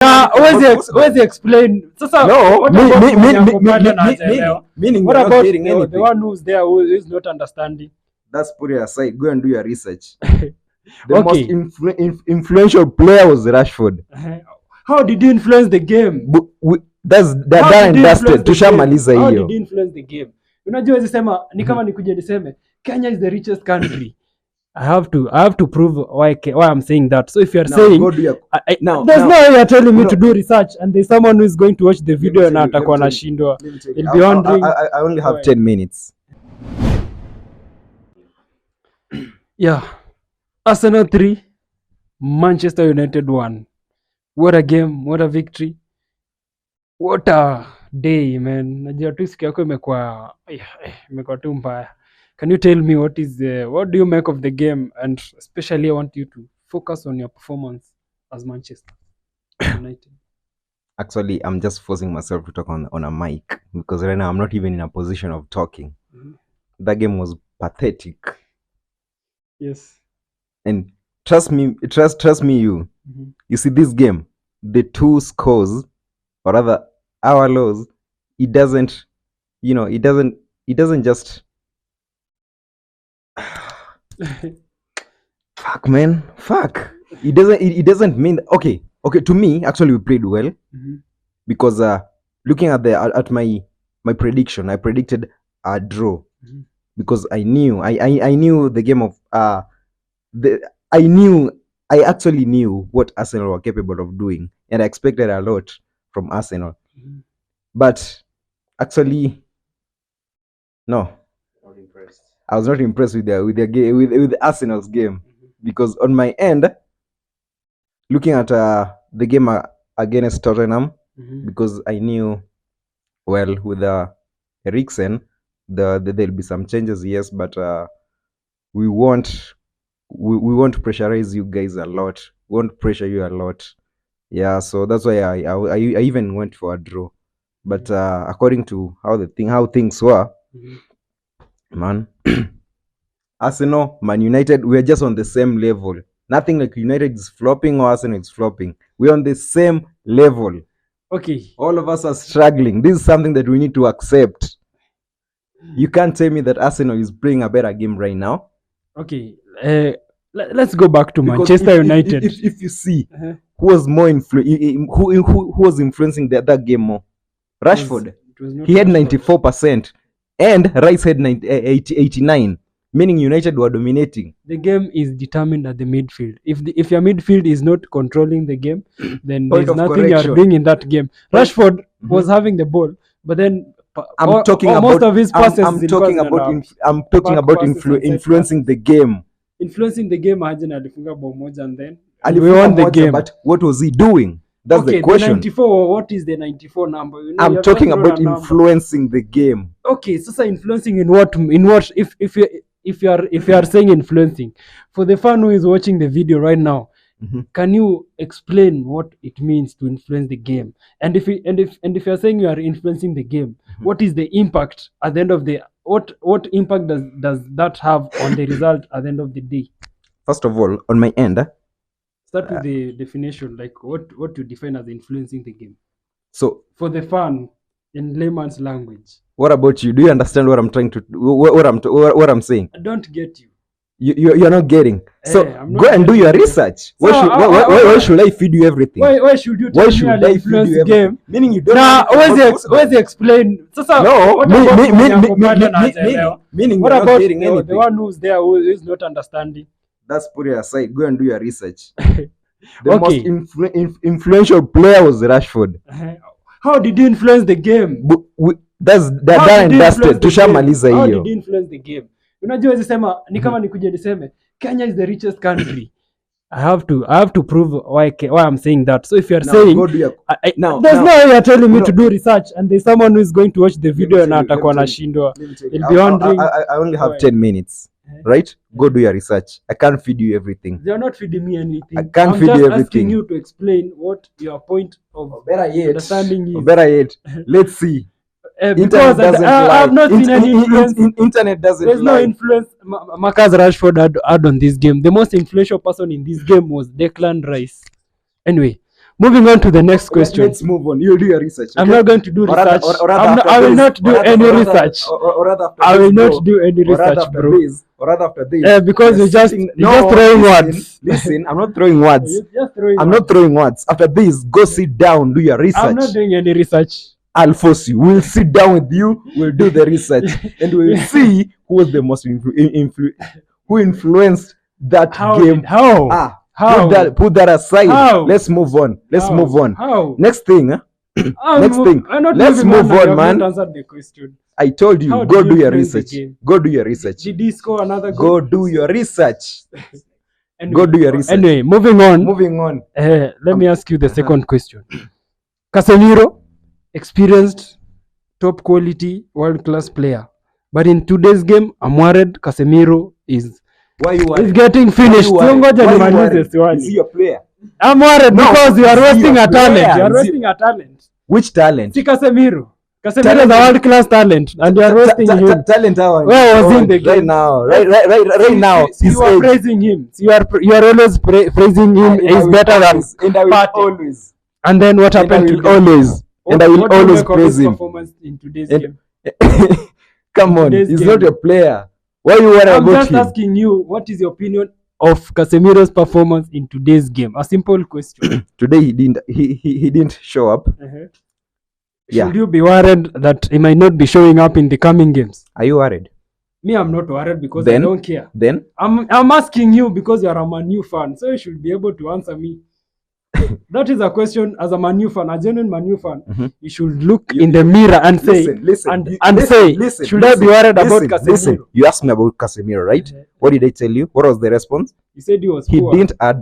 Always explain. No, meaning what about the one who's there who is not understanding? That's put it aside. Go and do your research. The Okay. most influential player was Rashford. How did he influence the game? That's done and dusted. Tushamaliza hiyo. How did he influence the game? Unajua hizi sema ni kama nikuje niseme Kenya is the richest country. I have to prove why I'm saying that. So if you are saying there's no way you're telling me to do research and there's someone who is going to watch the video na atakuwa anashindwa. He'll be wondering. I only have 10 minutes. Yeah. Arsenal 3, Manchester United 1. What a game, what a victory. What a day, man. Najua tu siku yako imekuwa tu mbaya. Can you tell me what do you make of the game, and especially I want you to focus on your performance as Manchester United. Actually, I'm just forcing myself to talk on a mic because right now I'm not even in a position of talking. That game was pathetic. Yes. And trust me, you see this game, the two scores, or rather our loss, it doesn't just fuck, man. Fuck. It doesn't mean okay. To me, actually, we played well because looking at my prediction, I predicted a draw because I knew the game of I actually knew what Arsenal were capable of doing, and I expected a lot from Arsenal. But actually, no. I was not impressed with with Arsenal's game because on my end, looking at the game against Tottenham, because I knew well with Eriksen, there'll be some changes, yes, but we won't pressurize you guys a lot. We won't pressure you a lot. Yeah, so that's why I even went for a draw. But according to how things were, man, Arsenal, Man United, we're just on the same level. Nothing like United is flopping or Arsenal is flopping. We're on the same level. Okay. All of us are struggling. This is something that we need to accept. You can't tell me that Arsenal is playing a better game right now. Okay. Let's go back to because Manchester United. If you see who was more who was influencing that game more, Rashford. He had 94%, and Rice had 89%. Meaning United were dominating. The game is determined at the midfield. If your midfield is not controlling the game, then there's nothing you are doing in that game. Rashford was having the ball, but then I'm talking about influencing the game. Influencing the game, alifunga bao moja and then we won the game. But what was he doing? That's the question. The 94. What is the 94 number? I'm talking about influencing the game. Okay, so influencing in what? If you are saying influencing, for the fan who is watching the video right now, can you explain what it means to influence the game? And if you are saying you are influencing the game, what is the impact at the end of the what impact does that have on the result at the end of the day? First of all, on my end, start with the definition, like what you define as influencing the game. So for the fan in layman's language. What about you? Do you understand what I'm trying to what I'm saying? I don't get you. You're not getting. So go and do your research. Why should I feed you everything? Why should you tell me I influence the game? Meaning you don't. Always explain. No. Meaning what about the one who's there who is not understanding? That's put it aside. Go and do your research. The most influential player was Rashford. How did he influence the game? That's done and dusted. Tushamaliza hiyo. How did he influence the game? Unajua hizi sema ni kama nikuje niseme Kenya is the richest country. I have to prove why I'm saying that. So if you are saying there's no way you're telling me to do research and there's someone who is going to watch the video na atakuwa anashindwa. He'll be wondering. I only have 10 minutes. Right? Go do your research. I can't feed you everything. You're not feeding me anything. I can't feed you everything. I'm just asking you to explain what your point of understanding is. Better yet, let's see. Because I have not seen any influence. Internet doesn't There's no influence Marcus Rashford had on this game. The most influential person in this game was Declan Rice. Anyway, Moving on to the next question. Let's move on. You'll do your research. I'm not going to do research. I will not do any research. I will not do any research, bro. Or rather after this. Because you're just throwing words. Listen, I'm not throwing words. I'm not throwing words. After this, go sit down, do your research. I'm not doing any research. I'll force you. We'll sit down with you. We'll do the research, and we'll see who was the most who influenced that game. How? Put that aside. How? Let's move on. How? How? Next thing. Next thing. Let's move on, man. Answered the question. I told you, go do your research. Go do your research. Did he score another goal? Go do your research. Go do your research. Anyway, moving on. Let me ask you the second question. Casemiro, experienced, top quality, world-class player. But in today's game, I'm worried Casemiro is getting finished. Is he your player? I'm worried because you are wasting a talent. You are wasting a talent. Which talent? See Casemiro. Casemiro is a world-class talent, and you are wasting him. Talent. Where was he in the game? Right now. You are praising him. You are always praising him. He's better than always. And then what happened to always? And I will always praise him. Performance in today's game. Come on, he's not a player. Why you worry about him? I'm just asking you, what is your opinion of Casemiro's performance in today's game? A simple question. Today he didn't show up. Should you be worried that he might not be showing up in the coming games? Are you worried? Me, I'm not worried because I don't care. Then I'm asking you because you are a Man U fan, so you should be able to answer me. That is a question as a Man U fan, a genuine Man U fan. You should look in the mirror and say, should I be worried about Casemiro? Listen, you asked me about Casemiro, right? What did I tell you? What was the response? You said he was poor.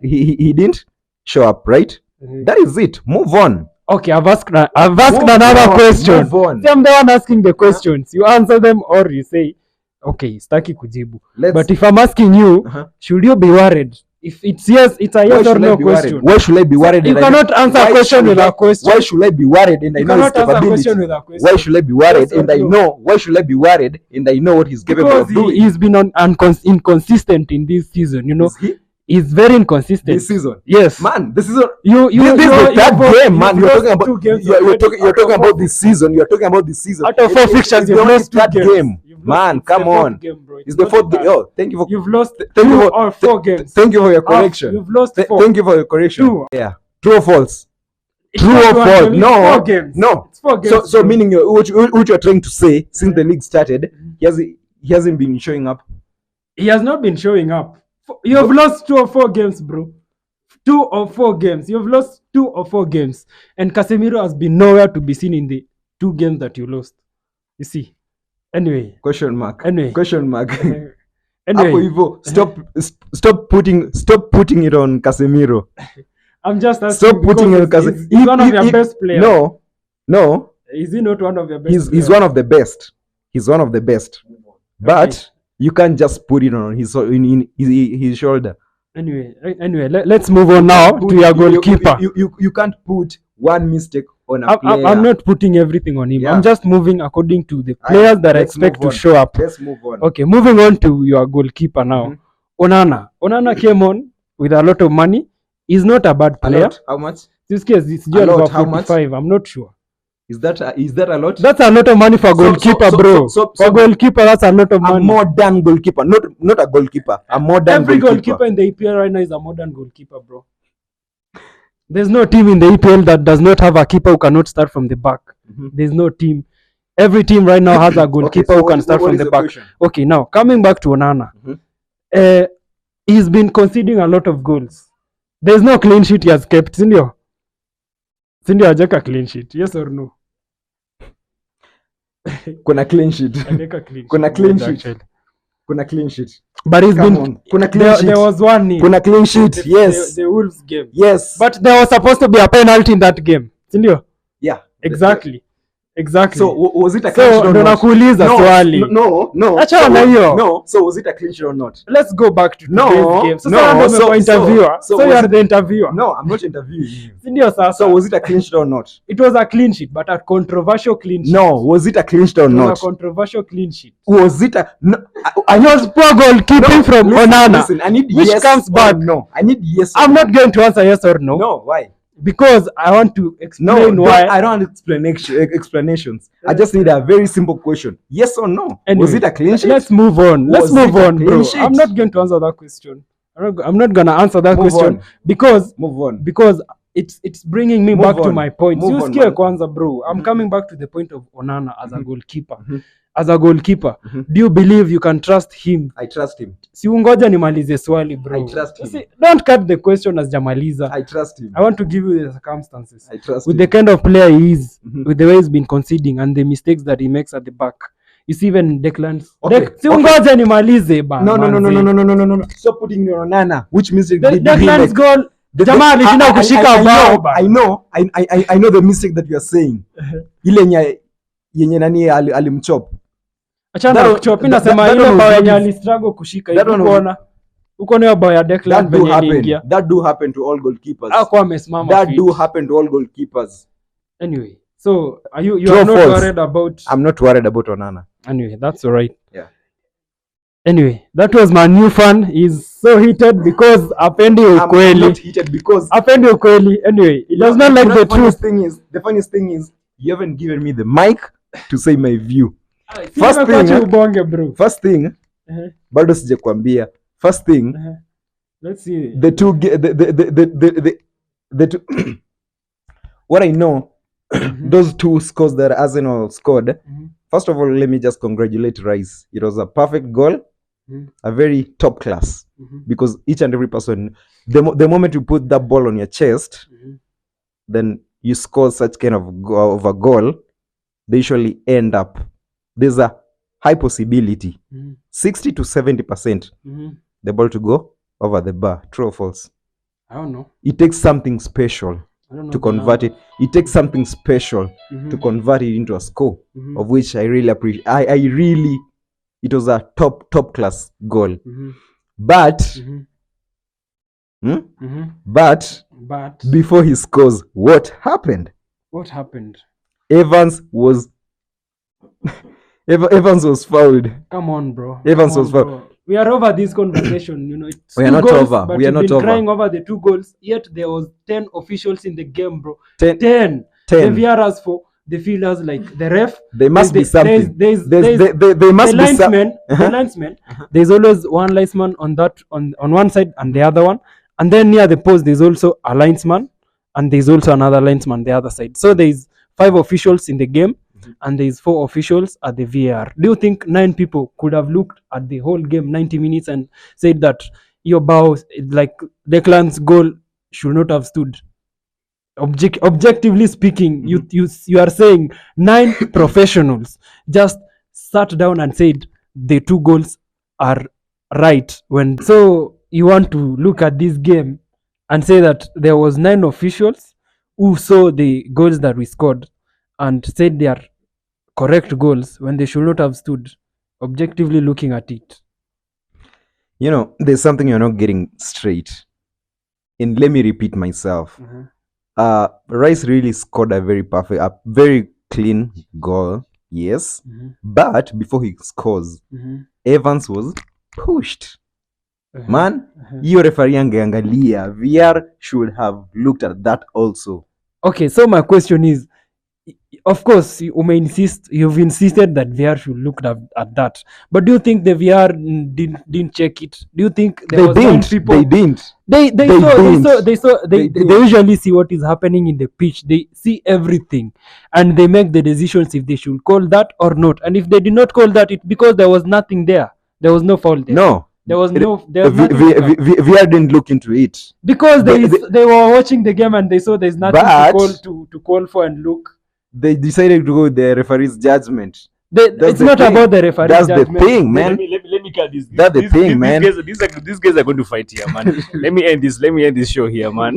He didn't show up, right? That is it. Move on. Okay, I've asked another question. Move on. See, I'm the one asking the questions. You answer them or you say, okay, staki kujibu. But if I'm asking you, should you be worried? If it's yes, it's a yes or no question. Why should I be worried? You cannot answer a question with a question. Why should I be worried and I know his capability? Why should I be worried and I know? Why should I be worried and I know what he's capable of doing? He's been inconsistent in this season. You know, he's very inconsistent. This season, yes, man. This season, this is that game, man. You're talking about. You're talking about this season. You're talking about this season. Out of 4 fixtures, you've lost that game. Man, come on. It's the fourth game. Oh, thank you for. You've lost 2 or 4 games. Thank you for your correction. You've lost 4. Thank you for your correction. 2. Yeah. True or false? True or false? No. 4 games. No. It's 4 games. So meaning what you're trying to say, since the league started, he hasn't been showing up. He has not been showing up. You have lost 2 or 4 games, bro. 2 or 4 games. You've lost 2 or 4 games, and Casemiro has been nowhere to be seen in the 2 games that you lost. You see. Anyway. Question mark. Anyway. Anyway. Stop putting it on Casemiro. I'm just asking. Stop putting it on Casemiro. He's one of your best players. No. Is he not one of your best? He's one of the best. He's one of the best. But you can't just put it on his shoulder. Anyway, let's move on now to your goalkeeper. You can't put one mistake on a player. I'm not putting everything on him. I'm just moving according to the players that I expect to show up. Let's move on. Okay, moving on to your goalkeeper now. Onana came on with a lot of money. He's not a bad player. How much? This case is just about 45. I'm not sure. Is that a lot? That's a lot of money for goalkeeper, bro. For goalkeeper, that's a lot of money. A modern goalkeeper, not a goalkeeper. A modern Every goalkeeper in the EPL right now is a modern goalkeeper, bro. There's no team in the EPL that does not have a keeper who cannot start from the back. There's no team. Every team right now has a goalkeeper who can start from the back. Okay, now coming back to Onana, he's been conceding a lot of goals. There's no clean sheet he has kept. Sindio hajeka clean sheet. Yes or no? Kuna clean sheet. Kuna clean sheet. But he's been. There was one need. Kuna clean sheet. Yes. The Wolves game. Yes. But there was supposed to be a penalty in that game. Sindio? Yeah. Exactly. So was it a clean sheet or not? Nakuuliza swali. No. Achana na hiyo. No. So was it a clean sheet or not? Let's go back to today's game. So you are the interviewer. No, I'm not interviewing you. Sindio sasa. So was it a clean sheet or not? It was a clean sheet, but a controversial clean sheet. No, was it a clean sheet or not? It was a controversial clean sheet. Was it a no? I was poor goalkeeping from Onana. Listen, I need which yes comes back. No, I need yes. I'm not going to answer yes or no. No, why? because I want to explain why. I don't want explanations. I just need a very simple question. Yes or no? Anyway, was it a clean sheet? Let's move on. Was it a clean Bro. sheet? I'm not going to answer that question. I'm not gonna answer that Move question on. because Move on. because it's bringing me Move back to on. my point. Move You on, skia man. kwanza, bro. I'm coming back to the point of Onana as a goalkeeper. Mhm. As a goalkeeper, do you believe you can trust him? I trust him. Si ungoja nimalize swali, bro. I trust him. See, don't cut the question as jamaliza. I trust him. I want to give you the circumstances. I trust With him. the kind of player he is, Mhm. with the way he's been conceding and the mistakes that he makes at the back. You see even Declan's. Okay, Si ungoja nimalize ba. No. Stop putting it on Nana. Which mistake did he Declan's make? goal. Jamaa alishinda kushika bao ba. I know the mistake that you are saying. Ile yenye nani alimchop. Achana kuchop, nasema ile bao yenye alistruggle kushika. Uko na bao ya Declan venye iliingia. That do happen to all goalkeepers. Hakuwa amesimama. That do happen to all goalkeepers. Anyway, so you are not worried about? I'm not worried about Onana. Anyway, that's all right. Yeah. Anyway, that was my new fan. He's so heated because apendi ukweli. I'm not heated because apendi ukweli. Anyway, he does not like the truth. The funniest thing is you haven't given me the mic to say my view. First thing, bado sijakwambia. First thing, let's see. The two what I know, those two scores that Arsenal scored. First of all, let me just congratulate Rice. It was a perfect goal, a very top class, because each and every person, the moment you put that ball on your chest, then you score such kind of a goal, they usually end up. There's a high possibility, 60 to 70%, the ball to go over the bar. True or false? I don't know. It takes something special to convert it. It takes something special to convert it into a score, of which I really appreciate. It was a top class goal. But before he scores, what happened? What happened? Evans was fouled. Come on, bro. Evans was fouled. Bro. We are over this conversation, you know. It's we are not goals, over. But we are not over. Crying over the 2 goals. Yet there was 10 officials in the game, bro. 10. 10. The VRs for the fielders, like the ref. There must be something. There must be something. The linesman. There's always one linesman on one side and the other one, and then near the post there's also a linesman, and there's also another linesman on the other side. So there's 5 officials in the game. And there's 4 officials at the VAR. Do you think 9 people could have looked at the whole game 90 minutes and said that your bow, like Declan's goal, should not have stood? Objectively speaking, you are saying 9 professionals just sat down and said the 2 goals are right. So you want to look at this game and say that there was 9 officials who saw the goals that we scored and said they are correct goals when they should not have stood, objectively looking at it. You know, there's something you're not getting straight. And let me repeat myself. Rice really scored a very clean goal, yes. But before he scores, Evans was pushed. Man, hiyo referee angeangalia. VR should have looked at that also. Okay, so my question is, of course, you've insisted that VR should look at that. But do you think the VR didn't check it? Do you think they didn't? They didn't. They usually see what is happening in the pitch. They see everything, and they make the decisions if they should call that or not. And if they did not call that, it's because there was nothing there. There was no fault there. No. There was VR didn't look into it because they were watching the game and they saw there's nothing to call for and look. They decided to go with the referee's judgment. It's not about the referee's judgment. That's the thing, man. Let me cut this. That's the thing, man. These guys are going to fight here, man. Let me end this show here, man.